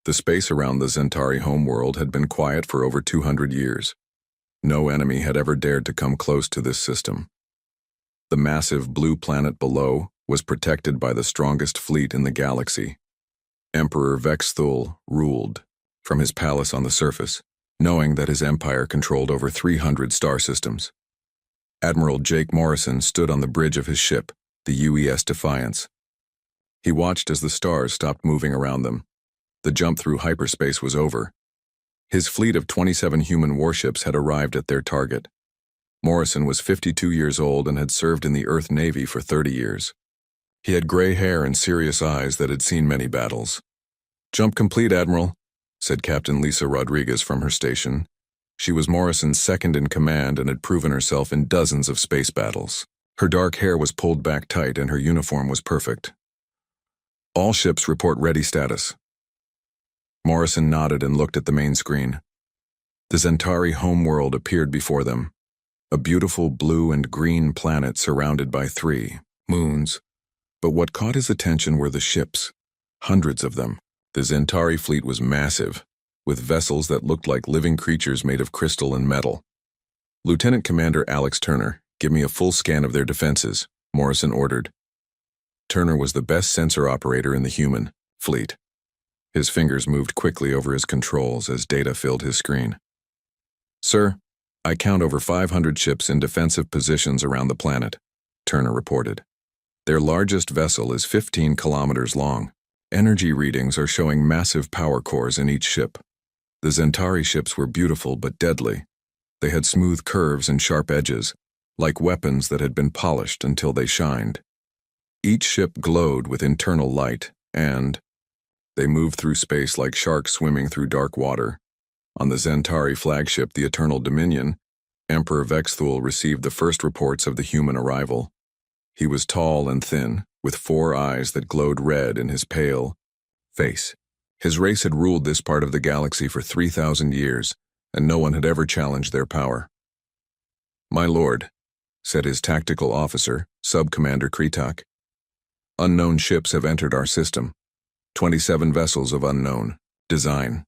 The space around the Zentari homeworld had been quiet for over 200 years. No enemy had ever dared to come close to this system. The massive blue planet below was protected by the strongest fleet in the galaxy. Emperor Vexthul ruled from his palace on the surface, knowing that his empire controlled over 300 star systems. Admiral Jake Morrison stood on the bridge of his ship, the UES Defiance. He watched as the stars stopped moving around them. The jump through hyperspace was over. His fleet of 27 human warships had arrived at their target. Morrison was 52 years old and had served in the Earth Navy for 30 years. He had gray hair and serious eyes that had seen many battles. "Jump complete, Admiral," said Captain Lisa Rodriguez from her station. She was Morrison's second in command and had proven herself in dozens of space battles. Her dark hair was pulled back tight and her uniform was perfect. "All ships report ready status." Morrison nodded and looked at the main screen. The Zentari homeworld appeared before them, a beautiful blue and green planet surrounded by 3 moons. But what caught his attention were the ships, hundreds of them. The Zentari fleet was massive, with vessels that looked like living creatures made of crystal and metal. "Lieutenant Commander Alex Turner, give me a full scan of their defenses," Morrison ordered. Turner was the best sensor operator in the human fleet. His fingers moved quickly over his controls as data filled his screen. "Sir, I count over 500 ships in defensive positions around the planet," Turner reported. "Their largest vessel is 15 kilometers long. Energy readings are showing massive power cores in each ship. The Zentari ships were beautiful but deadly. They had smooth curves and sharp edges, like weapons that had been polished until they shined. Each ship glowed with internal light, and they moved through space like sharks swimming through dark water. On the Zentari flagship, the Eternal Dominion, Emperor Vexthul received the first reports of the human arrival. He was tall and thin, with 4 eyes that glowed red in his pale face. His race had ruled this part of the galaxy for 3,000 years, and no one had ever challenged their power. "My lord," said his tactical officer, Sub-Commander Kretak, "unknown ships have entered our system. 27 vessels of unknown design."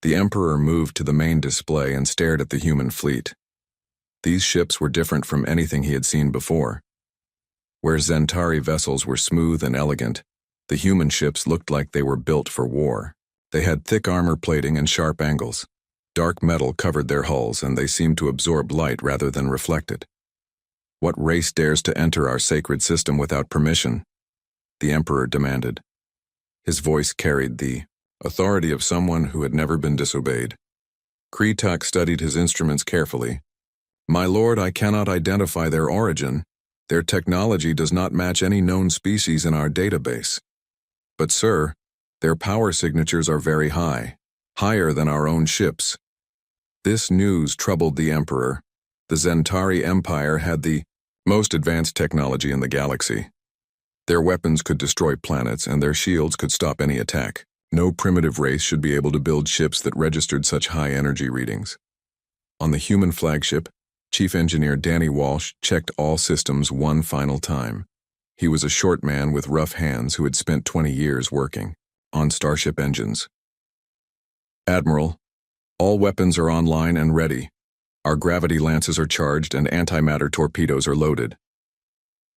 The Emperor moved to the main display and stared at the human fleet. These ships were different from anything he had seen before. Where Zentari vessels were smooth and elegant, the human ships looked like they were built for war. They had thick armor plating and sharp angles. Dark metal covered their hulls and they seemed to absorb light rather than reflect it. "What race dares to enter our sacred system without permission?" the Emperor demanded. His voice carried the authority of someone who had never been disobeyed. Kretak studied his instruments carefully. "My lord, I cannot identify their origin. Their technology does not match any known species in our database. But sir, their power signatures are very high, higher than our own ships." This news troubled the Emperor. The Zentari Empire had the most advanced technology in the galaxy. Their weapons could destroy planets and their shields could stop any attack. No primitive race should be able to build ships that registered such high energy readings. On the human flagship, Chief Engineer Danny Walsh checked all systems one final time. He was a short man with rough hands who had spent 20 years working on starship engines. "Admiral, all weapons are online and ready. Our gravity lances are charged and antimatter torpedoes are loaded."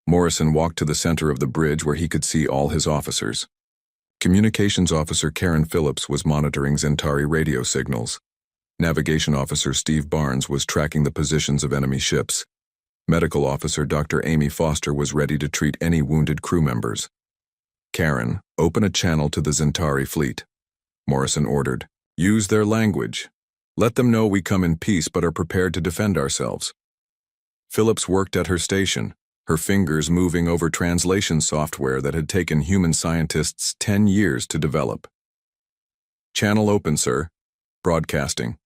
Morrison walked to the center of the bridge where he could see all his officers. Communications Officer Karen Phillips was monitoring Zentari radio signals. Navigation Officer Steve Barnes was tracking the positions of enemy ships. Medical Officer Dr. Amy Foster was ready to treat any wounded crew members. "Karen, open a channel to the Zentari fleet," Morrison ordered. "Use their language. Let them know we come in peace but are prepared to defend ourselves." Phillips worked at her station, her fingers moving over translation software that had taken human scientists 10 years to develop. "Channel open, sir. Broadcasting.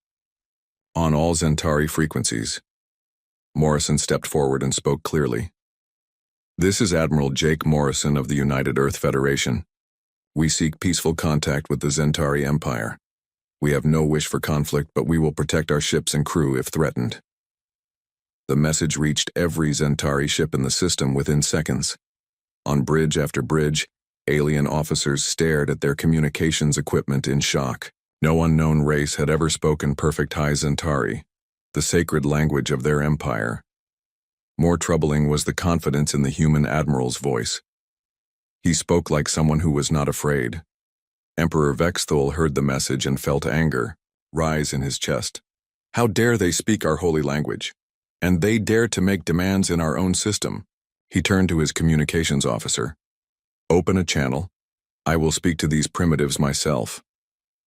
On all Zentari frequencies." Morrison stepped forward and spoke clearly. "This is Admiral Jake Morrison of the United Earth Federation. We seek peaceful contact with the Zentari Empire. We have no wish for conflict, but we will protect our ships and crew if threatened." The message reached every Zentari ship in the system within seconds. On bridge after bridge, Alien officers stared at their communications equipment in shock. No unknown race had ever spoken perfect High Zentari, the sacred language of their empire. More troubling was the confidence in the human admiral's voice. He spoke like someone who was not afraid. Emperor Vexthul heard the message and felt anger rise in his chest. How dare they speak our holy language? And they dare to make demands in our own system. He turned to his communications officer. Open a channel. I will speak to these primitives myself.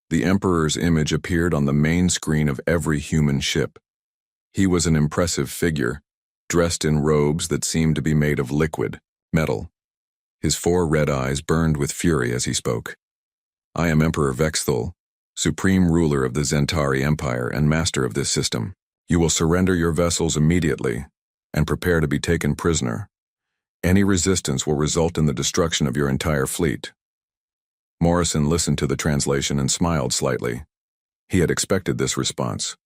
The Emperor's image appeared on the main screen of every human ship. He was an impressive figure, dressed in robes that seemed to be made of liquid metal. His 4 red eyes burned with fury as he spoke. I am Emperor Vexthul, supreme ruler of the Zentari Empire and master of this system. You will surrender your vessels immediately and prepare to be taken prisoner. Any resistance will result in the destruction of your entire fleet. Morrison listened to the translation and smiled slightly. He had expected this response.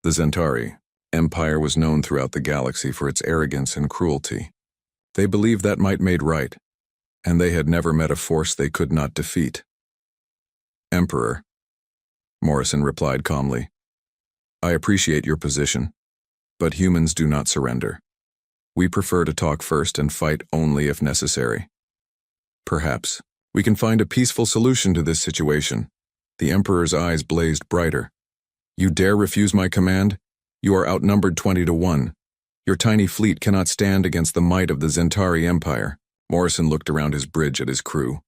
The Zentari Empire was known throughout the galaxy for its arrogance and cruelty. They believed that might made right, and they had never met a force they could not defeat. Emperor, Morrison replied calmly, I appreciate your position, but humans do not surrender. We prefer to talk first and fight only if necessary. Perhaps we can find a peaceful solution to this situation. The Emperor's eyes blazed brighter. You dare refuse my command? You are outnumbered 20-1. Your tiny fleet cannot stand against the might of the Zentari Empire. Morrison looked around his bridge at his crew.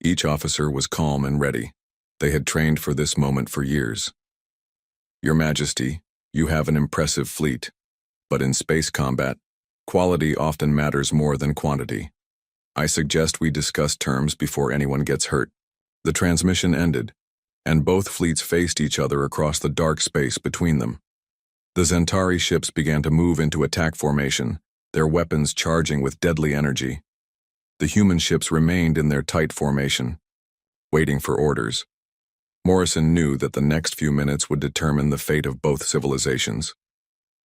Each officer was calm and ready. They had trained for this moment for years. Your Majesty, you have an impressive fleet, but in space combat, quality often matters more than quantity. I suggest we discuss terms before anyone gets hurt. The transmission ended, and both fleets faced each other across the dark space between them. The Zentari ships began to move into attack formation, their weapons charging with deadly energy. The human ships remained in their tight formation, waiting for orders. Morrison knew that the next few minutes would determine the fate of both civilizations.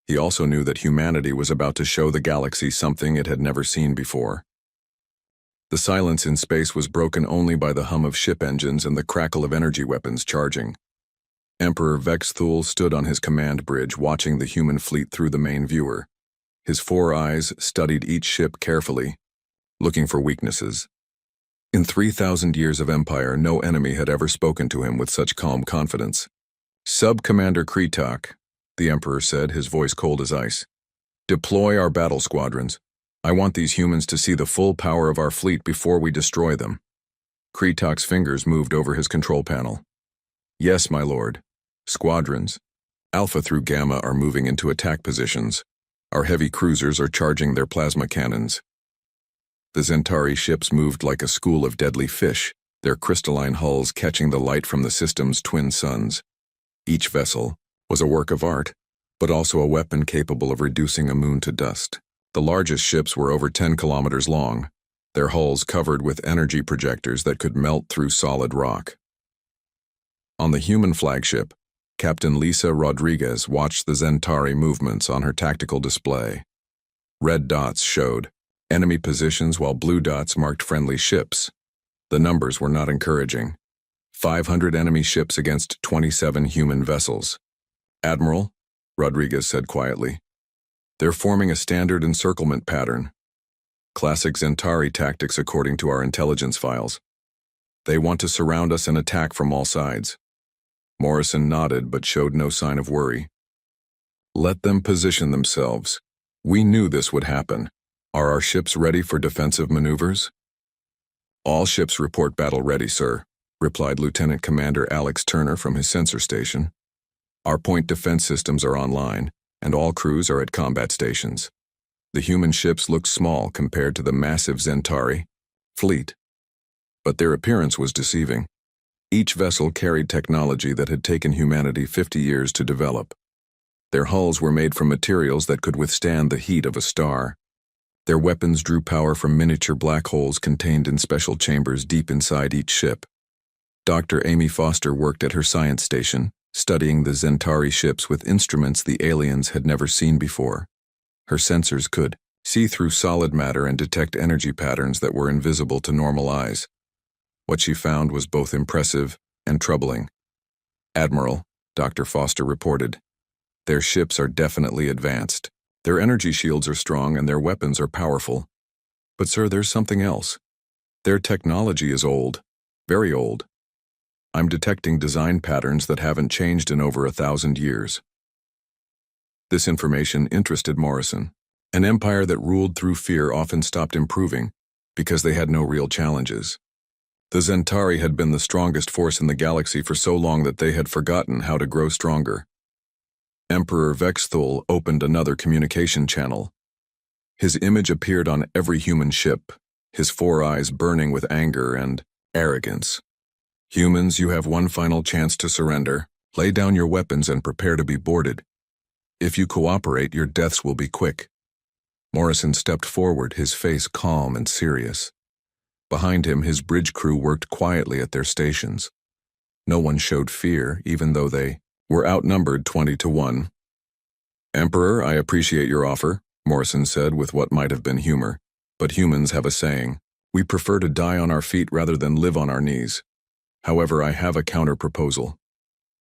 He also knew that humanity was about to show the galaxy something it had never seen before. The silence in space was broken only by the hum of ship engines and the crackle of energy weapons charging. Emperor Vexthul stood on his command bridge watching the human fleet through the main viewer. His 4 eyes studied each ship carefully, looking for weaknesses. In 3,000 years of empire, no enemy had ever spoken to him with such calm confidence. Sub-Commander Kretak, the Emperor said, his voice cold as ice. Deploy our battle squadrons. I want these humans to see the full power of our fleet before we destroy them. Kretak's fingers moved over his control panel. Yes, my lord. Squadrons, Alpha through Gamma, are moving into attack positions. Our heavy cruisers are charging their plasma cannons. The Zentari ships moved like a school of deadly fish, their crystalline hulls catching the light from the system's twin suns. Each vessel was a work of art, but also a weapon capable of reducing a moon to dust. The largest ships were over 10 kilometers long, their hulls covered with energy projectors that could melt through solid rock. On the human flagship, Captain Lisa Rodriguez watched the Zentari movements on her tactical display. Red dots showed enemy positions while blue dots marked friendly ships. The numbers were not encouraging. 500 enemy ships against 27 human vessels. Admiral, Rodriguez said quietly, they're forming a standard encirclement pattern. Classic Zentari tactics according to our intelligence files. They want to surround us and attack from all sides. Morrison nodded but showed no sign of worry. Let them position themselves. We knew this would happen. Are our ships ready for defensive maneuvers? All ships report battle ready, sir, replied Lieutenant Commander Alex Turner from his sensor station. Our point defense systems are online, and all crews are at combat stations. The human ships looked small compared to the massive Zentari fleet, but their appearance was deceiving. Each vessel carried technology that had taken humanity 50 years to develop. Their hulls were made from materials that could withstand the heat of a star. Their weapons drew power from miniature black holes contained in special chambers deep inside each ship. Dr. Amy Foster worked at her science station, studying the Zentari ships with instruments the aliens had never seen before. Her sensors could see through solid matter and detect energy patterns that were invisible to normal eyes. What she found was both impressive and troubling. "Admiral," Dr. Foster reported, "their ships are definitely advanced. Their energy shields are strong and their weapons are powerful. But sir, there's something else. Their technology is old, very old. I'm detecting design patterns that haven't changed in over 1,000 years." This information interested Morrison. An empire that ruled through fear often stopped improving because they had no real challenges. The Zentari had been the strongest force in the galaxy for so long that they had forgotten how to grow stronger. Emperor Vexthul opened another communication channel. His image appeared on every human ship, his 4 eyes burning with anger and arrogance. "Humans, you have one final chance to surrender. Lay down your weapons and prepare to be boarded. If you cooperate, your deaths will be quick." Morrison stepped forward, his face calm and serious. Behind him, his bridge crew worked quietly at their stations. No one showed fear, even though they were outnumbered 20-1. "Emperor, I appreciate your offer," Morrison said with what might have been humor. "But humans have a saying. We prefer to die on our feet rather than live on our knees. However, I have a counter-proposal."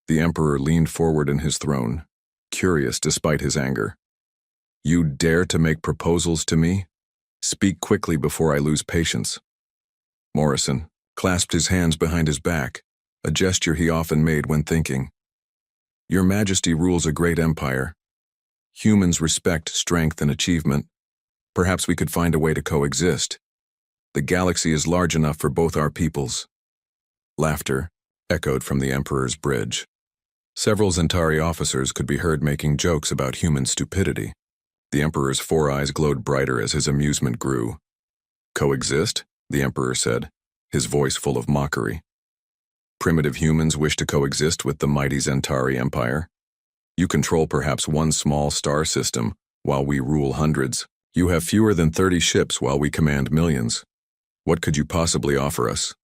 The Emperor leaned forward in his throne, curious despite his anger. "You dare to make proposals to me? Speak quickly before I lose patience." Morrison clasped his hands behind his back, a gesture he often made when thinking. "Your Majesty rules a great empire. Humans respect strength and achievement. Perhaps we could find a way to coexist. The galaxy is large enough for both our peoples." Laughter echoed from the Emperor's bridge. Several Zentari officers could be heard making jokes about human stupidity. The Emperor's 4 eyes glowed brighter as his amusement grew. "Coexist?" the Emperor said, his voice full of mockery. "Primitive humans wish to coexist with the mighty Zentari Empire? You control perhaps one small star system, while we rule hundreds. You have fewer than 30 ships while we command millions. What could you possibly offer us?"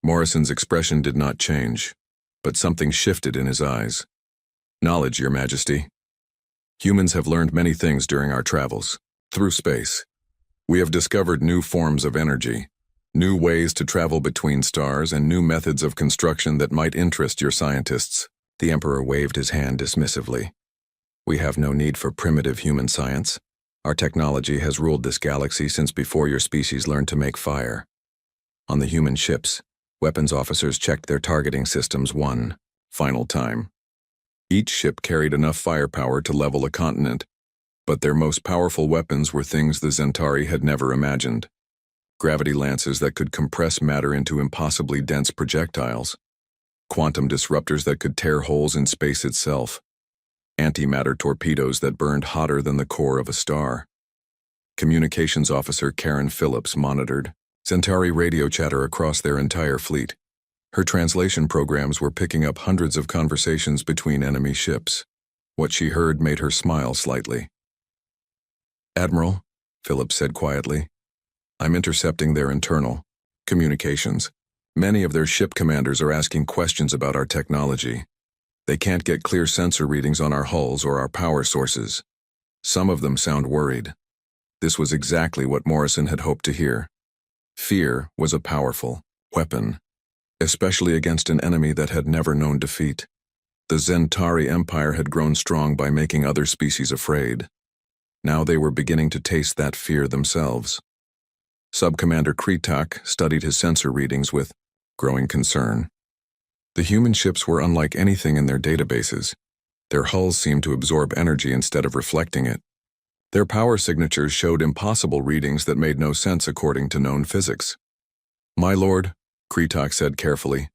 Morrison's expression did not change, but something shifted in his eyes. "Knowledge, Your Majesty. Humans have learned many things during our travels through space. We have discovered new forms of energy, new ways to travel between stars, and new methods of construction that might interest your scientists." The Emperor waved his hand dismissively. "We have no need for primitive human science. Our technology has ruled this galaxy since before your species learned to make fire." On the human ships, weapons officers checked their targeting systems one final time. Each ship carried enough firepower to level a continent, but their most powerful weapons were things the Zentari had never imagined. Gravity lances that could compress matter into impossibly dense projectiles, quantum disruptors that could tear holes in space itself, antimatter torpedoes that burned hotter than the core of a star. Communications Officer Karen Phillips monitored Zentari radio chatter across their entire fleet. Her translation programs were picking up hundreds of conversations between enemy ships. What she heard made her smile slightly. "Admiral," Phillips said quietly, "I'm intercepting their internal communications. Many of their ship commanders are asking questions about our technology. They can't get clear sensor readings on our hulls or our power sources. Some of them sound worried." This was exactly what Morrison had hoped to hear. Fear was a powerful weapon, especially against an enemy that had never known defeat. The Zentari Empire had grown strong by making other species afraid. Now they were beginning to taste that fear themselves. Subcommander Kretak studied his sensor readings with growing concern. The human ships were unlike anything in their databases. Their hulls seemed to absorb energy instead of reflecting it. Their power signatures showed impossible readings that made no sense according to known physics. "My lord," Kretak said carefully,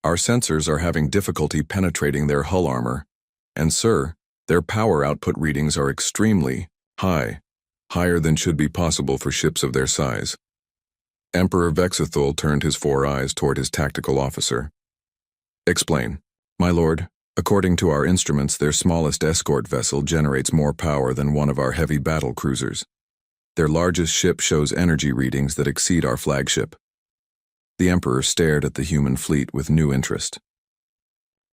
"our sensors are having difficulty penetrating their hull armor. And sir, their power output readings are extremely high, higher than should be possible for ships of their size." Emperor Vexithul turned his 4 eyes toward his tactical officer. "Explain." "My lord, according to our instruments, their smallest escort vessel generates more power than one of our heavy battle cruisers. Their largest ship shows energy readings that exceed our flagship." The Emperor stared at the human fleet with new interest.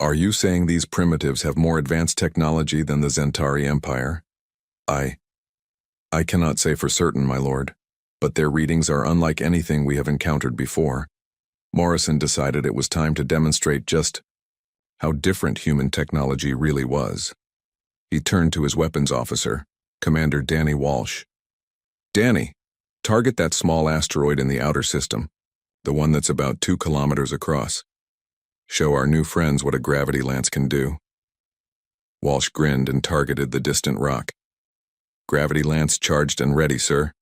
"Are you saying these primitives have more advanced technology than the Zentari Empire?" I cannot say for certain, my lord, but their readings are unlike anything we have encountered before. Morrison decided it was time to demonstrate just how different human technology really was. He turned to his weapons officer, Commander Danny Walsh. "Danny, target that small asteroid in the outer system, the one that's about 2 kilometers across. Show our new friends what a gravity lance can do." Walsh grinned and targeted the distant rock. "Gravity lance charged and ready, sir.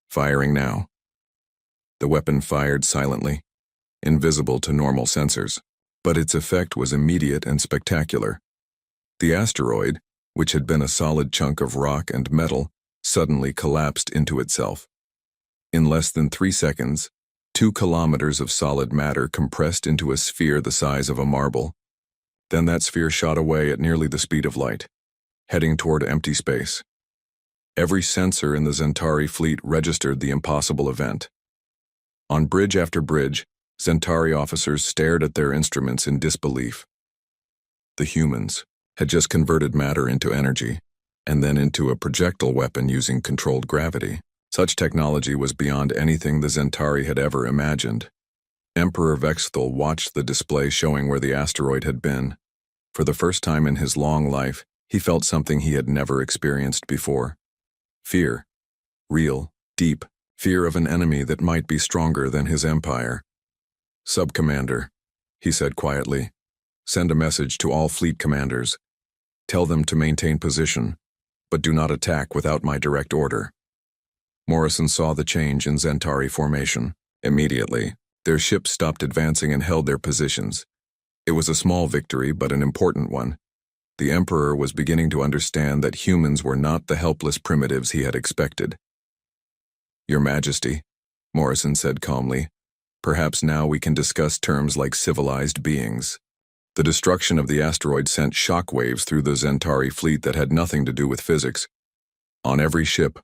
Firing now." The weapon fired silently, invisible to normal sensors, but its effect was immediate and spectacular. The asteroid, which had been a solid chunk of rock and metal, suddenly collapsed into itself. In less than 3 seconds, 2 kilometers of solid matter compressed into a sphere the size of a marble. Then that sphere shot away at nearly the speed of light, heading toward empty space. Every sensor in the Centauri fleet registered the impossible event. On bridge after bridge, Centauri officers stared at their instruments in disbelief. The humans had just converted matter into energy, and then into a projectile weapon using controlled gravity. Such technology was beyond anything the Centauri had ever imagined. Emperor Vexthal watched the display showing where the asteroid had been. For the first time in his long life, he felt something he had never experienced before. Fear. Real, deep fear of an enemy that might be stronger than his empire. "Sub-Commander," he said quietly, "send a message to all fleet commanders. Tell them to maintain position, but do not attack without my direct order." Morrison saw the change in Centauri formation. Immediately, their ships stopped advancing and held their positions. It was a small victory, but an important one. The Emperor was beginning to understand that humans were not the helpless primitives he had expected. "Your Majesty," Morrison said calmly, "perhaps now we can discuss terms like civilized beings." The destruction of the asteroid sent shockwaves through the Centauri fleet that had nothing to do with physics. On every ship,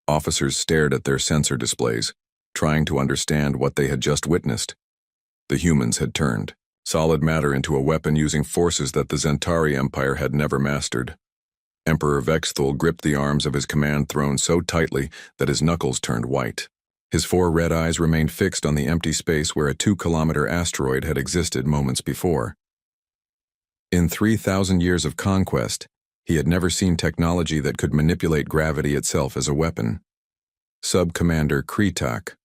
officers stared at their sensor displays, trying to understand what they had just witnessed. The humans had turned solid matter into a weapon using forces that the Centauri Empire had never mastered. Emperor Vexthal gripped the arms of his command throne so tightly that his knuckles turned white. His 4 red eyes remained fixed on the empty space where a 2-kilometer asteroid had existed moments before. In 3,000 years of conquest, he had never seen technology that could manipulate gravity itself as a weapon. "Sub-Commander Kretak,"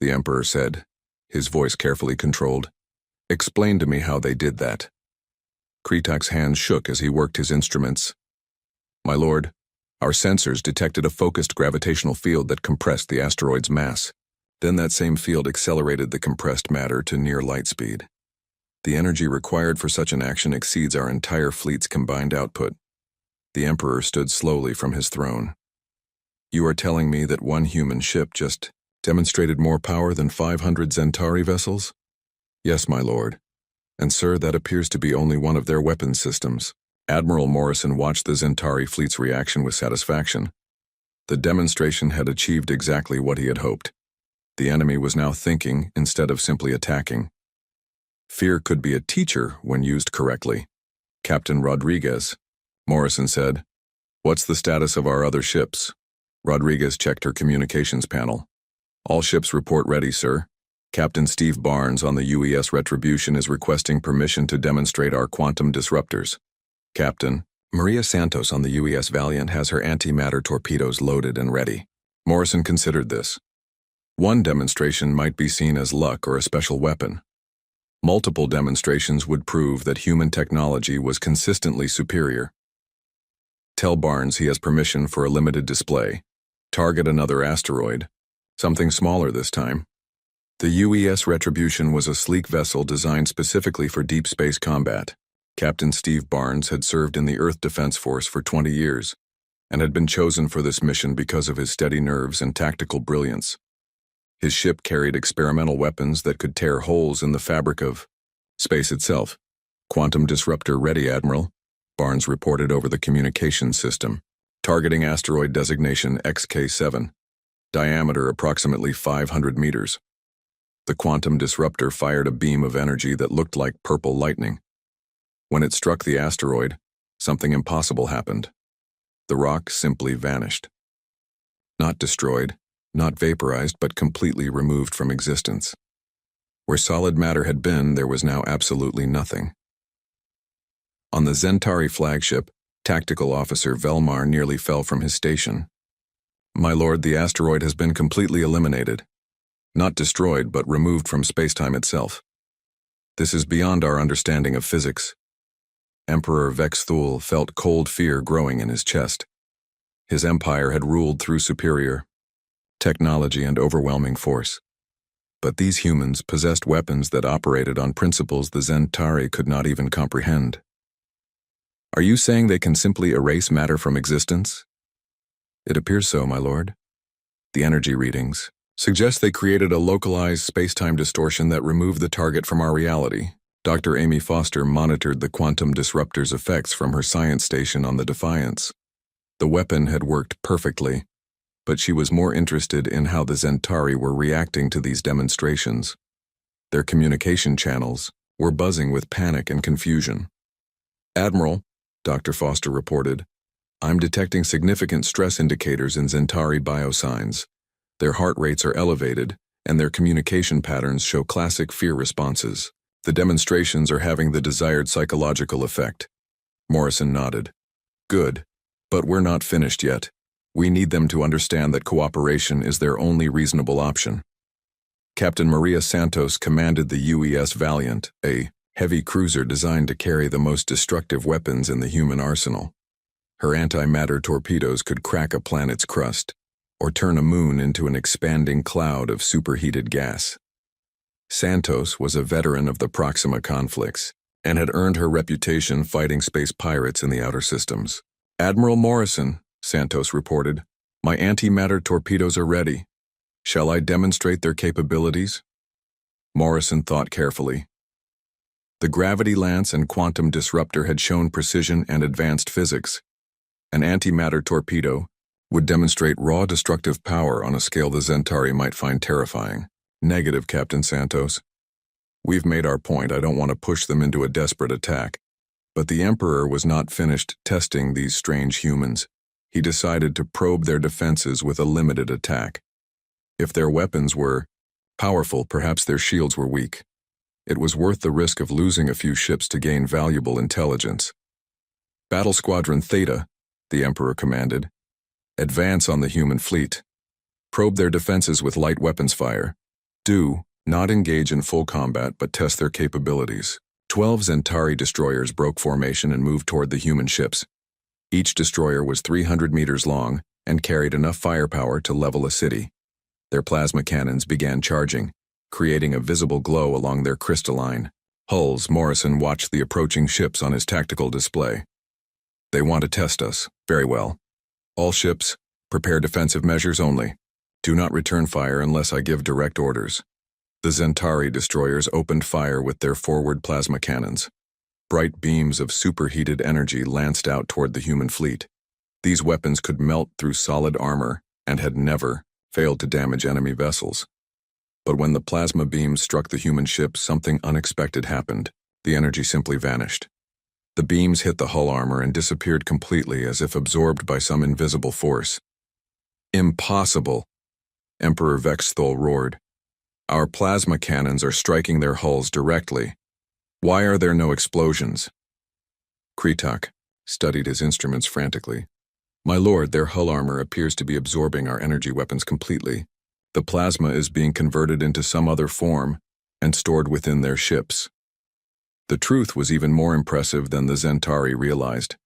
the Emperor said, his voice carefully controlled, "explain to me how they did that." Kretak's hands shook as he worked his instruments. "My lord, our sensors detected a focused gravitational field that compressed the asteroid's mass. Then that same field accelerated the compressed matter to near light speed. The energy required for such an action exceeds our entire fleet's combined output." The Emperor stood slowly from his throne. "You are telling me that one human ship just demonstrated more power than 500 Centauri vessels?" "Yes, my lord. And sir, that appears to be only one of their weapon systems." Admiral Morrison watched the Centauri fleet's reaction with satisfaction. The demonstration had achieved exactly what he had hoped. The enemy was now thinking instead of simply attacking. Fear could be a teacher when used correctly. "Captain Rodriguez," Morrison said, "what's the status of our other ships?" Rodriguez checked her communications panel. "All ships report ready, sir. Captain Steve Barnes on the UES Retribution is requesting permission to demonstrate our quantum disruptors. Captain, Maria Santos on the UES Valiant has her antimatter torpedoes loaded and ready." Morrison considered this. One demonstration might be seen as luck or a special weapon. Multiple demonstrations would prove that human technology was consistently superior. "Tell Barnes he has permission for a limited display. Target another asteroid. Something smaller this time." The UES Retribution was a sleek vessel designed specifically for deep space combat. Captain Steve Barnes had served in the Earth Defense Force for 20 years, and had been chosen for this mission because of his steady nerves and tactical brilliance. His ship carried experimental weapons that could tear holes in the fabric of space itself. "Quantum disruptor ready, Admiral," Barnes reported over the communications system. "Targeting asteroid designation XK7. Diameter approximately 500 meters. The quantum disruptor fired a beam of energy that looked like purple lightning. When it struck the asteroid, something impossible happened. The rock simply vanished. Not destroyed, not vaporized, but completely removed from existence. Where solid matter had been, there was now absolutely nothing. On the Zentari flagship, Tactical Officer Velmar nearly fell from his station. "My lord, the asteroid has been completely eliminated. Not destroyed, but removed from spacetime itself. This is beyond our understanding of physics." Emperor Vexthul felt cold fear growing in his chest. His empire had ruled through superior technology and overwhelming force. But these humans possessed weapons that operated on principles the Zentari could not even comprehend. "Are you saying they can simply erase matter from existence?" "It appears so, my lord. The energy readings suggest they created a localized space-time distortion that removed the target from our reality." Dr. Amy Foster monitored the quantum disruptor's effects from her science station on the Defiance. The weapon had worked perfectly, but she was more interested in how the Zentari were reacting to these demonstrations. Their communication channels were buzzing with panic and confusion. "Admiral," Dr. Foster reported, "I'm detecting significant stress indicators in Zentari biosigns. Their heart rates are elevated, and their communication patterns show classic fear responses. The demonstrations are having the desired psychological effect." Morrison nodded. "Good, but we're not finished yet. We need them to understand that cooperation is their only reasonable option." Captain Maria Santos commanded the UES Valiant, a heavy cruiser designed to carry the most destructive weapons in the human arsenal. Her antimatter torpedoes could crack a planet's crust, or turn a moon into an expanding cloud of superheated gas. Santos was a veteran of the Proxima conflicts and had earned her reputation fighting space pirates in the outer systems. "Admiral Morrison," Santos reported, "my antimatter torpedoes are ready. Shall I demonstrate their capabilities?" Morrison thought carefully. The gravity lance and quantum disruptor had shown precision and advanced physics. An antimatter torpedo would demonstrate raw destructive power on a scale the Zentari might find terrifying. "Negative, Captain Santos. We've made our point. I don't want to push them into a desperate attack." But the Emperor was not finished testing these strange humans. He decided to probe their defenses with a limited attack. If their weapons were powerful, perhaps their shields were weak. It was worth the risk of losing a few ships to gain valuable intelligence. "Battle Squadron Theta," the Emperor commanded, "advance on the human fleet. Probe their defenses with light weapons fire. Do not engage in full combat, but test their capabilities." 12 Zentari destroyers broke formation and moved toward the human ships. Each destroyer was 300 meters long and carried enough firepower to level a city. Their plasma cannons began charging, creating a visible glow along their crystalline hulls. Morrison watched the approaching ships on his tactical display. "They want to test us. Very well. All ships, prepare defensive measures only. Do not return fire unless I give direct orders." The Zentari destroyers opened fire with their forward plasma cannons. Bright beams of superheated energy lanced out toward the human fleet. These weapons could melt through solid armor and had never failed to damage enemy vessels. But when the plasma beams struck the human ship, something unexpected happened. The energy simply vanished. The beams hit the hull armor and disappeared completely as if absorbed by some invisible force. "Impossible!" Emperor Vexthul roared. "Our plasma cannons are striking their hulls directly. Why are there no explosions?" Kretak studied his instruments frantically. "My lord, their hull armor appears to be absorbing our energy weapons completely. The plasma is being converted into some other form and stored within their ships." The truth was even more impressive than the Zentari realized.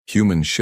Human ships